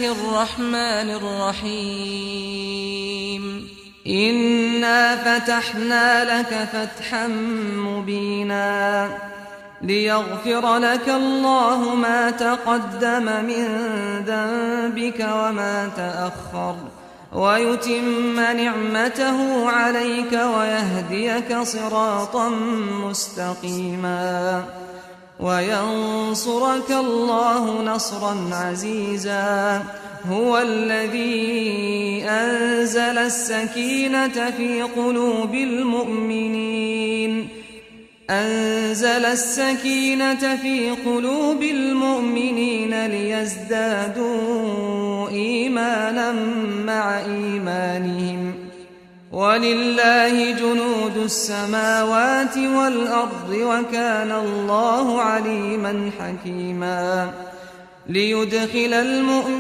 الله الرحمن الرحيم إنا فتحنا لك فتحا مبينا ليغفر لك الله ما تقدم من ذنبك وما تأخر ويتم نعمته عليك ويهديك صراطا مستقيما وينصرك الله نصرا عزيزا هو الذي أنزل السكينة في قلوب المؤمنين ليزدادوا إيمانا مع إيمانهم ولله جنود السماوات والأرض وكان الله عليما حكيما ليدخل المؤمنين